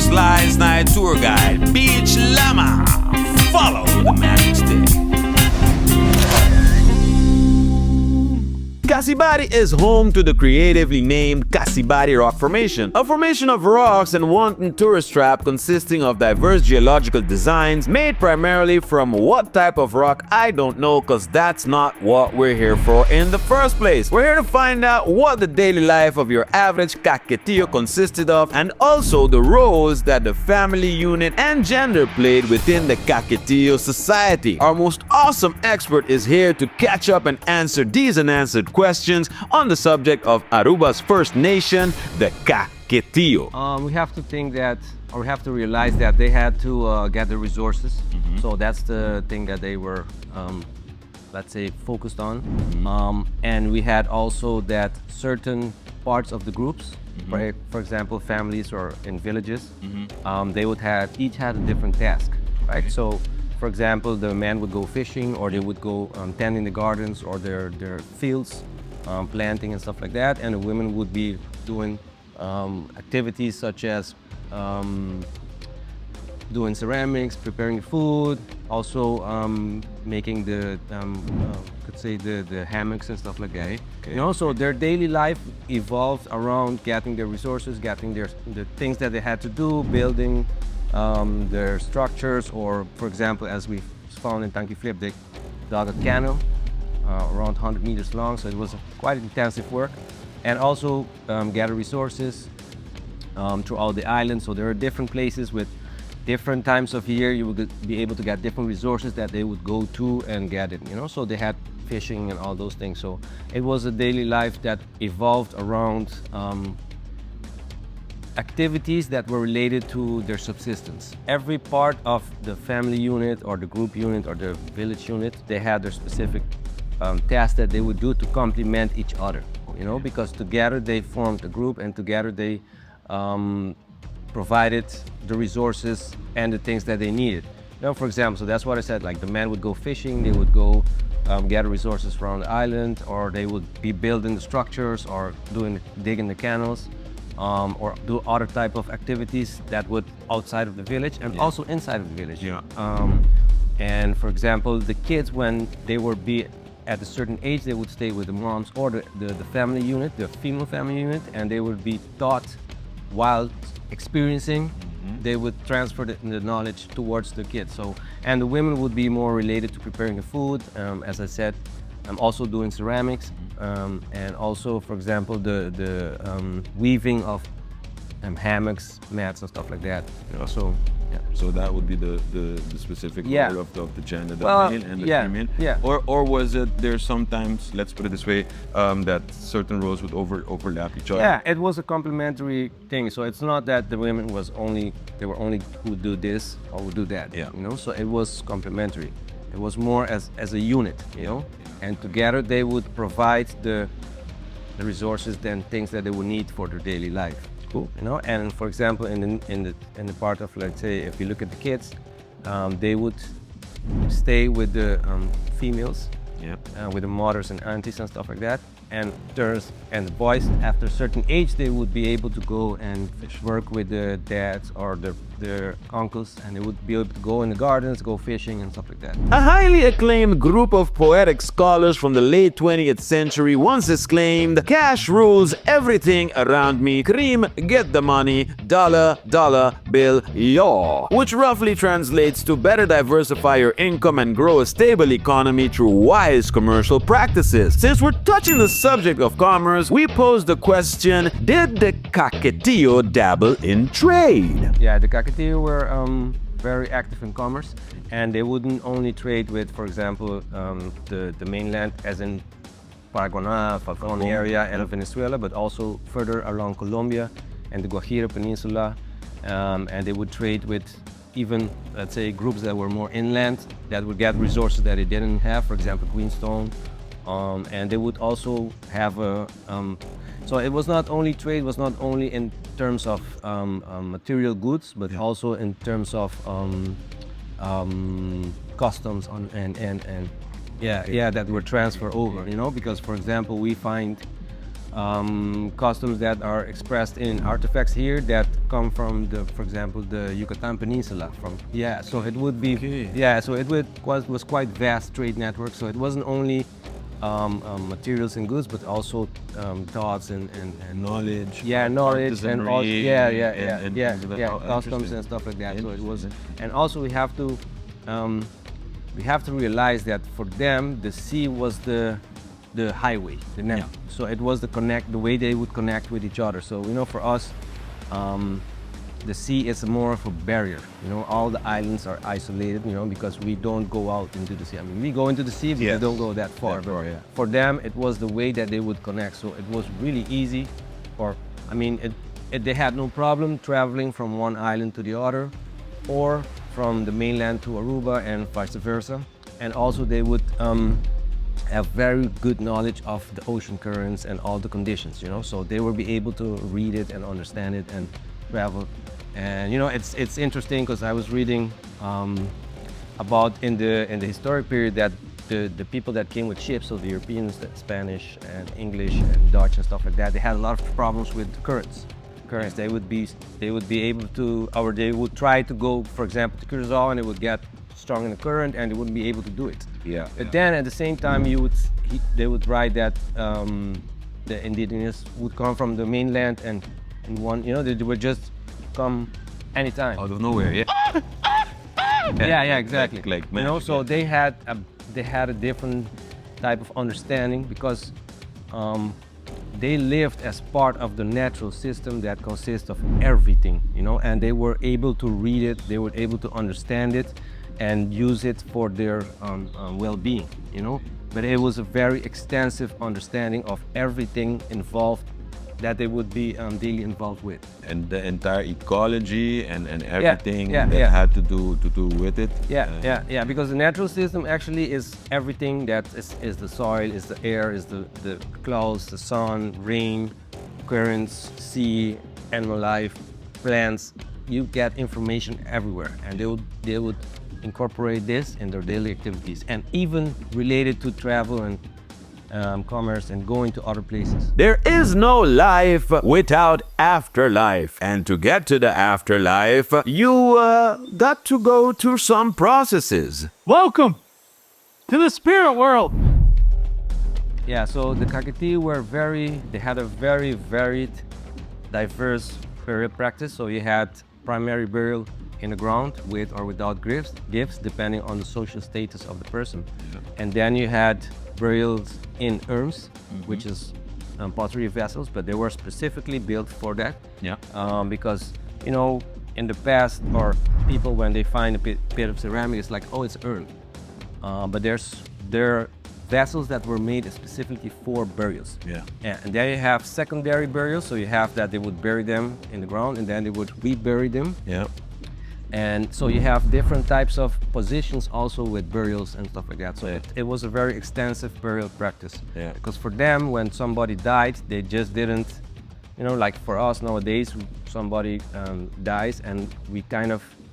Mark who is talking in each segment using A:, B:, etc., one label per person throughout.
A: Slides Night Tour Guide, Beach Llama. Follow the magic stick. Casibari is home to the creatively named Casibari Rock Formation, a formation of rocks and wanton tourist trap consisting of diverse geological designs made primarily from what type of rock I don't know, cause that's not what we're here for in the first place. We're here to find out what the daily life of your average Caquetio consisted of, and also the roles that the family unit and gender played within the Caquetio society. Our most awesome expert is here to catch up and answer these unanswered questions on the subject of Aruba's First Nation, the Caquetio.
B: We have to think that, or we have to realize that they had to gather resources. So that's the thing that they were, let's say, focused on. And we had also that certain parts of the groups, right? For example, families or in villages, they would have, each had a different task, right? So, for example, the men would go fishing, or they would go tending the gardens or their fields, planting and stuff like that, and the women would be doing activities such as doing ceramics, preparing food, also making the could say the hammocks and stuff like that.
A: Okay.
B: You know, so their daily life evolved around getting their resources, getting the things that they had to do, building their structures, or for example, as we found in Tanki Flip, they dug a canal around 100 meters long, so it was quite intensive work. And also gather resources throughout the island. So there are different places with different times of year you would be able to get different resources that they would go to and get it, you know. So they had fishing and all those things. So it was a daily life that evolved around activities that were related to their subsistence. Every part of the family unit or the group unit or the village unit, they had their specific tasks that they would do to complement each other, you know, because together they formed a group, and together they provided the resources and the things that they needed. You know, for example, so that's what I said, like the men would go fishing, they would go gather resources from the island, or they would be building the structures or digging the canals, or do other type of activities that would outside of the village and also inside of the village. And for example, the kids, when they would be at a certain age, they would stay with the moms or the family unit, the female family unit, and they would be taught while experiencing. They would transfer the knowledge towards the kids. So, and the women would be more related to preparing the food. As I said, I'm also doing ceramics, and also, for example, the weaving of hammocks, mats, and stuff like that. You know, so. Yeah.
A: So that would be the specific role of the gender, the male and the female?
B: Yeah.
A: Or was it there sometimes, let's put it this way, that certain roles would overlap each other?
B: Yeah, it was a complementary thing. So it's not that the women were only who would do this or would do that.
A: Yeah.
B: You know, so it was complementary. It was more as a unit, you know, and together they would provide the resources and things that they would need for their daily life.
A: Cool.
B: You know, and for example, in the part of, let's say, if you look at the kids, they would stay with the females, with the mothers and aunties and stuff like that. And the boys, after a certain age, they would be able to go and work with the dads or their uncles, and they would be able to go in the gardens, go fishing and stuff like that.
A: A highly acclaimed group of poetic scholars from the late 20th century once exclaimed, "Cash rules everything around me. Cream, get the money. Dollar, dollar, bill, yo." Which roughly translates to better diversify your income and grow a stable economy through wise commercial practices. Since we're touching the subject of commerce, we pose the question, did the Caquetio dabble in trade?
B: Yeah, the Caquetio were very active in commerce, and they wouldn't only trade with, for example, the mainland, as in Paraguay, Falcón area, and Venezuela, but also further along Colombia and the Guajira Peninsula, and they would trade with even, let's say, groups that were more inland that would get resources that they didn't have, for example, greenstone. And they would also have a, so it was not only trade, was not only in terms of material goods, but also in terms of customs and that were transferred over, you know, because, for example, we find customs that are expressed in artifacts here that come from the, for example, the Yucatan Peninsula. So it would be, so it was quite vast trade network. So it wasn't only materials and goods, but also thoughts and
A: knowledge.
B: Yeah, knowledge and all,
A: and
B: customs and stuff like that. So it was, and also we have to realize that for them the sea was the highway, the net. So it was the way they would connect with each other. So for us, the sea is more of a barrier. All the islands are isolated, because we don't go out into the sea. I mean, we go into the sea, but we don't go that far. For them, it was the way that they would connect. So it was really easy, they had no problem traveling from one island to the other, or from the mainland to Aruba and vice versa. And also they would have very good knowledge of the ocean currents and all the conditions, so they will be able to read it and understand it and travel. And it's interesting because I was reading about in the historic period that the people that came with ships, so the Europeans, the Spanish and English and Dutch and stuff like that, they had a lot of problems with currents. They would be able to, or they would try to go, for example, to Curacao, and it would get strong in the current and they wouldn't be able to do it. But then at the same time they would write that the indigenous would come from the mainland and in one, they would just come anytime.
A: Out of nowhere,
B: Exactly. So they had a different type of understanding because they lived as part of the natural system that consists of everything, and they were able to read it, they were able to understand it and use it for their well-being, But it was a very extensive understanding of everything involved that they would be daily involved with.
A: And the entire ecology and everything that had to do with it.
B: Because the natural system actually is everything that is the soil, is the air, is the clouds, the sun, rain, currents, sea, animal life, plants. You get information everywhere, and they would incorporate this in their daily activities, and even related to travel and commerce and going to other places.
A: There is no life without afterlife, and to get to the afterlife, you got to go through some processes.
C: Welcome to the spirit world.
B: So the Caquetio they had a very varied, diverse burial practice. So you had primary burial in the ground with or without gifts, depending on the social status of the person. And then you had burials in urns, which is pottery vessels, but they were specifically built for that. Because in the past, or people, when they find a bit of ceramic, it's like, oh, it's urn. But there are vessels that were made specifically for burials. And then you have secondary burials, so you have that they would bury them in the ground and then they would rebury them. And so you have different types of positions also with burials and stuff like that. So it was a very extensive burial practice. Because for them, when somebody died, they just didn't, like for us nowadays, somebody dies and we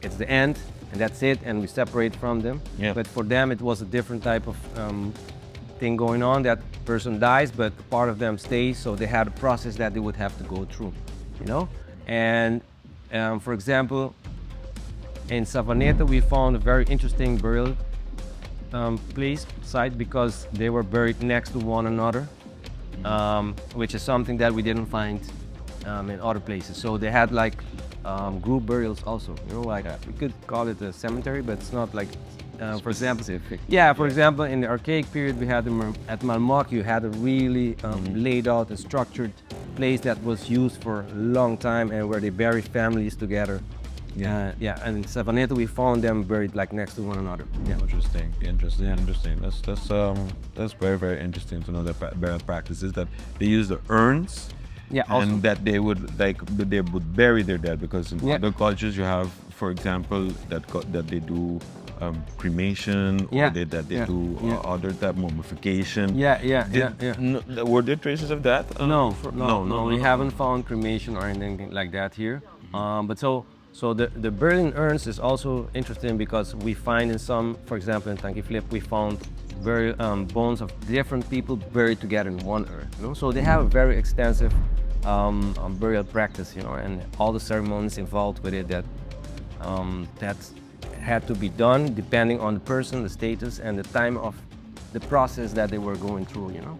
B: it's the end and that's it, and we separate from them. But for them, it was a different type of thing going on. That person dies, but part of them stays, so they had a process that they would have to go through, And for example, in Savaneta, we found a very interesting burial site because they were buried next to one another, which is something that we didn't find in other places. So they had like group burials also. We could call it a cemetery, but it's not like, for example, for example, in the archaic period, we had at Malmoc, you had a really laid out and structured place that was used for a long time and where they buried families together. And in Savaneta we found them buried like next to one another.
A: Interesting. That's very, very interesting to know that burial practices that they use the urns. And that they would bury their dead, because in other cultures you have, for example, that they do cremation, or that they do other type mummification. Were there traces of that?
B: No, we haven't found cremation or anything like that here. But so So the Berlin urns is also interesting because we find in some, for example, in Tanquiflip, we found very bones of different people buried together in one urn. You know? So they have a very extensive burial practice, you know, and all the ceremonies involved with it that had to be done depending on the person, the status, and the time of the process that they were going through, you know.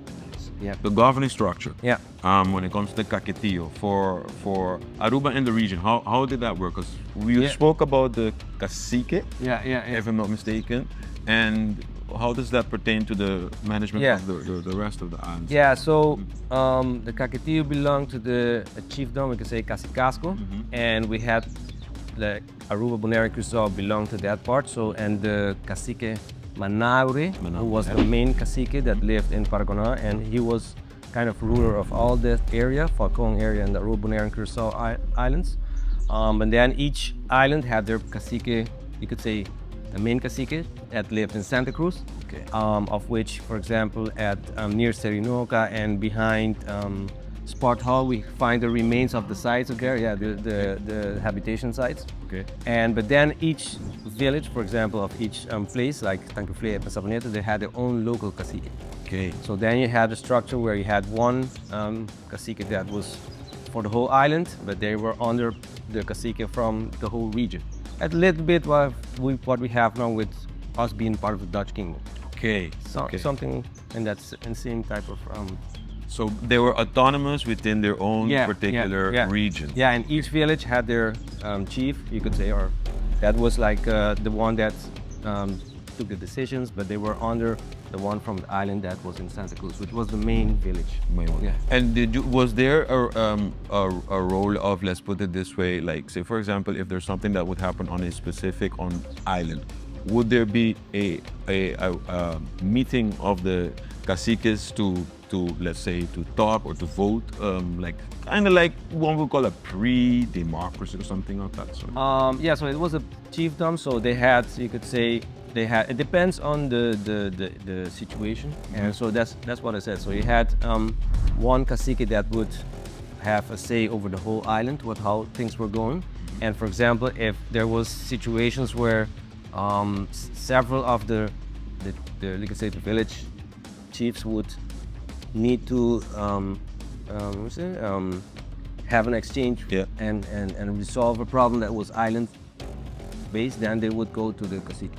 B: Yeah.
A: The governing structure.
B: Yeah.
A: When it comes to the Caquetio for Aruba and the region, how did that work? Because we spoke about the cacique, if I'm not mistaken, and how does that pertain to the management of the rest of the islands?
B: Yeah, so the Caquetio belonged to the chiefdom, we could say Cacicasco, and we had the Aruba, Bonaire, and Curaçao belonged to that part. So, and the cacique Manaure, who was the main cacique that lived in Paragoná, and he was kind of ruler of all that area, Falcón area and the Aruba, Bonaire, and Curaçao islands. And then each island had their cacique, you could say the main cacique that lived in Santa Cruz, of which, for example, at near Serinoca and behind Sport Hall, we find the remains of the sites there, the habitation sites. But then each village, for example, of each place, like Tanquiflip and Saponeta, they had their own local cacique. So then you had a structure where you had one cacique that was for the whole island, but they were under the cacique from the whole region. A little bit what we have now with us being part of the Dutch kingdom. Something in that same type of.
A: So they were autonomous within their own particular region.
B: Yeah, and each village had their chief, you could say, or that was like the one that took the decisions, but they were under the one from the island that was in Santa Cruz, which was the main village.
A: And was there a role of, let's put it this way, like say for example, if there's something that would happen on a specific island, would there be a meeting of the caciques to let's say to talk or to vote, like kind of like one would call a pre-democracy or something of that sort?
B: Yeah, so it was a chiefdom, so they had, you could say, it depends on the situation, and so that's what I said. So you had one cacique that would have a say over the whole island, how things were going, and for example, if there was situations where several of the you could say the village chiefs would need to have an exchange and resolve a problem that was island based, then they would go to the cacique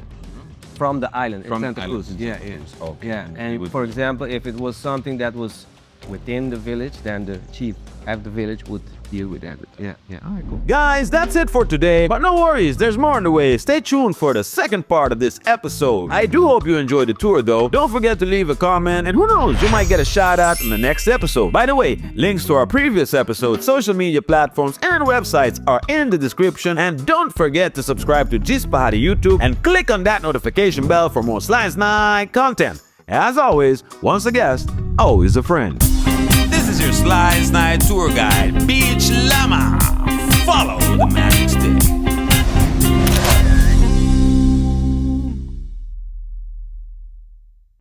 B: from the island.
A: From
B: Santa Cruz. And for example, if it was something that was within the village, then the chief of the village would deal with that. All right, cool.
A: Guys, that's it for today, but no worries, there's more on the way. Stay tuned for the second part of this episode. I do hope you enjoyed the tour though. Don't forget to leave a comment, and who knows, you might get a shout out in the next episode. By the way, links to our previous episodes, social media platforms, and websites are in the description, and don't forget to subscribe to Gispahari YouTube and click on that notification bell for more Slice Night content. As always, once a guest, always a friend. This is your Slice Night tour guide, Beach Llama. Follow the magic stick.